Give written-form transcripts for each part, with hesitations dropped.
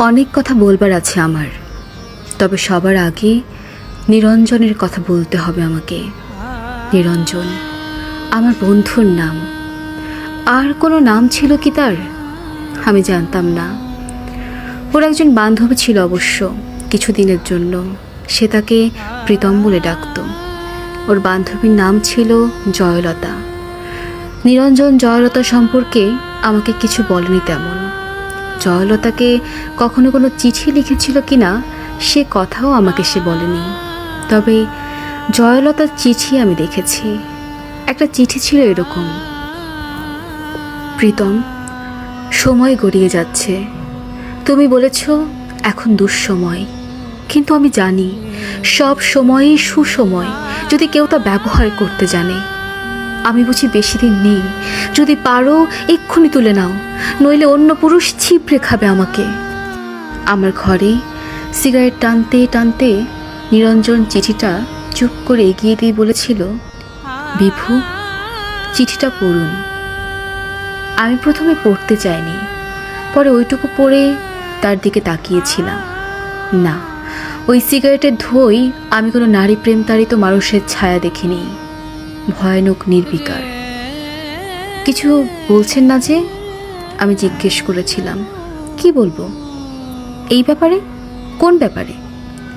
অনেক কথা বলবার আছে আমার, তবে সবার আগে নিরঞ্জনের কথা বলতে হবে আমাকে। নিরঞ্জন আমার বন্ধুর নাম। আর কোনো নাম ছিল কি তার? আমি জানতাম না। ওর একজন বান্ধবী ছিল অবশ্য, কিছুদিনের জন্য। সে তাকে প্রীতম বলে ডাকত। ওর বান্ধবীর নাম ছিল জয়লতা। নিরঞ্জন জয়লতা সম্পর্কে আমাকে কিছু বলেনি তেমন। জয়লতাকে কখনো কোনো চিঠি লিখেছিল কিনা সে কথাও আমাকে সে বলেনি। তবে জয়লতার চিঠি আমি দেখেছি। একটা চিঠি ছিল এরকম: প্রীতম, সময় গড়িয়ে যাচ্ছে। তুমি বলেছ এখন দুঃসময়, কিন্তু আমি জানি সব সময়ই সুসময়, যদি কেউ তা ব্যবহার করতে জানে। আমি বুঝি বেশি দিন নেই, যদি পারো এক্ষুনি তুলে নাও, নইলে অন্য পুরুষ ছিপড়ে খাবে আমাকে। আমার ঘরে সিগারেট টানতে টানতে নিরঞ্জন চিঠিটা চুপ করে এগিয়ে দিয়ে বলেছিল, বিভু, চিঠিটা পড়ুন। আমি প্রথমে পড়তে চাইনি, পরে ওইটুকু পড়ে তার দিকে তাকিয়েছিলাম। না, ওই সিগারেটের ধোঁয়ায় আমি কোনো নারী প্রেমতাড়িত মানুষের ছায়া দেখিনি। ভয়ানক নির্বিকার। কিছু বলছেন না যে? আমি জিজ্ঞেস করেছিলাম। কি বলবো? এই ব্যাপারে? কোন ব্যাপারে?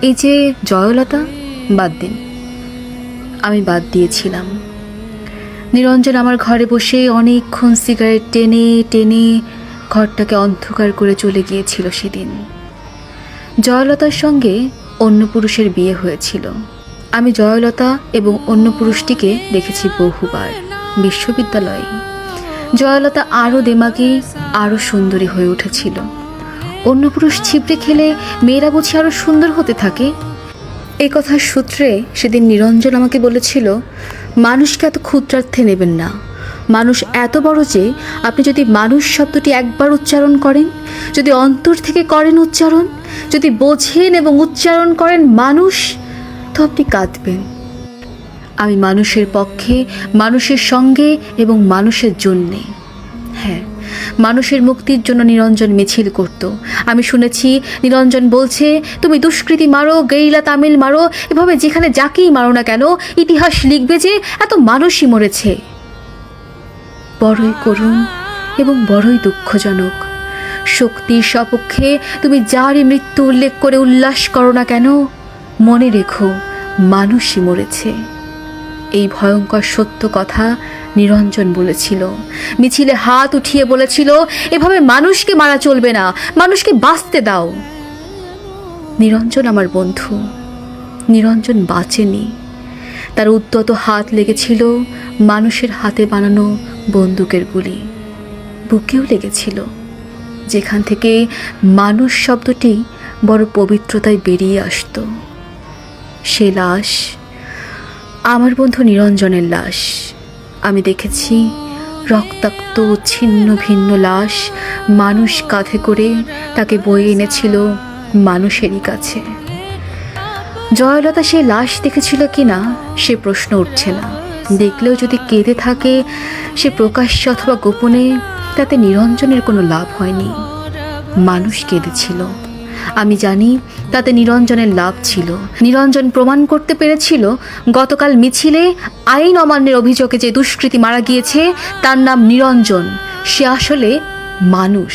এই যে জয়লতা? বাদ দিন। আমি বাদ দিয়েছিলাম। নিরঞ্জন আমার ঘরে বসে অনেকক্ষণ সিগারেট টেনে টেনে ঘরটাকে অন্ধকার করে চলে গিয়েছিল সেদিন। জয়লতার সঙ্গে অন্য পুরুষের বিয়ে হয়েছিল। আমি জয়লতা এবং অন্য পুরুষটিকে দেখেছি বহুবার বিশ্ববিদ্যালয়ে। জয়লতা আরও দেমাগী, আরও সুন্দরী হয়ে উঠেছিল। অন্য পুরুষ ছিপড়ে খেলে মেয়েরা বুঝি আরও সুন্দর হতে থাকে। এই কথার সূত্রে সেদিন নিরঞ্জন আমাকে বলেছিল, মানুষকে এত ক্ষুদ্রার্থে নেবেন না। মানুষ এত বড় যে আপনি যদি মানুষ শব্দটি একবার উচ্চারণ করেন, যদি অন্তর থেকে করেন উচ্চারণ, যদি বোঝেন এবং উচ্চারণ করেন মানুষ, তো আপনি কাঁদবেন। আমি মানুষের পক্ষে, মানুষের সঙ্গে এবং মানুষের জন্যে। হ্যাঁ, মানুষের মুক্তির জন্য নিরঞ্জন মিছিল করত। আমি শুনেছি নিরঞ্জন বলছে, তুমি দুষ্কৃতী মারো, গেরিলা তামিল মারো, এভাবে যেখানে যাকেই মারো না কেন, ইতিহাস লিখবে যে এত মানুষই মরেছে। বড়ই করুণ এবং বড়ই দুঃখজনক। শক্তির সপক্ষে তুমি যারই মৃত্যু উল্লেখ করে উল্লাস করো না কেন, মনে রেখো মানুষই মরেছে। এই ভয়ঙ্কর সত্য কথা নিরঞ্জন বলেছিল। মিছিলে হাত উঠিয়ে বলেছিল, এভাবে মানুষকে মারা চলবে না, মানুষকে বাঁচতে দাও। নিরঞ্জন আমার বন্ধু। নিরঞ্জন বাঁচেনি। তার উদ্যত হাত লেগেছিল মানুষের হাতে বানানো বন্দুকের গুলি। বুকেও লেগেছিল, যেখান থেকে মানুষ শব্দটি বড় পবিত্রতায় বেরিয়ে আসত। সে লাশ আমার বন্ধু নিরঞ্জনের লাশ। আমি দেখেছি রক্তাক্ত ছিন্ন ভিন্ন লাশ মানুষ কাঁধে করে তাকে বয়ে এনেছিল মানুষেরই কাছে। জয়লতা সেই লাশ দেখেছিল কিনা সে প্রশ্ন উঠছে না। দেখলেও যদি কেঁদে থাকে সে প্রকাশ্যে অথবা গোপনে, তাতে নিরঞ্জনের কোনো লাভ হয়নি। মানুষ কেঁদেছিল। আমি জানি তাতে নিরঞ্জনের লাভ ছিল। নিরঞ্জন প্রমাণ করতে পেরেছিল গতকাল মিছিলে আইন অমান্যের অভিযোগে যে দুষ্কৃতী মারা গিয়েছে তার নাম নিরঞ্জন, সে আসলে মানুষ।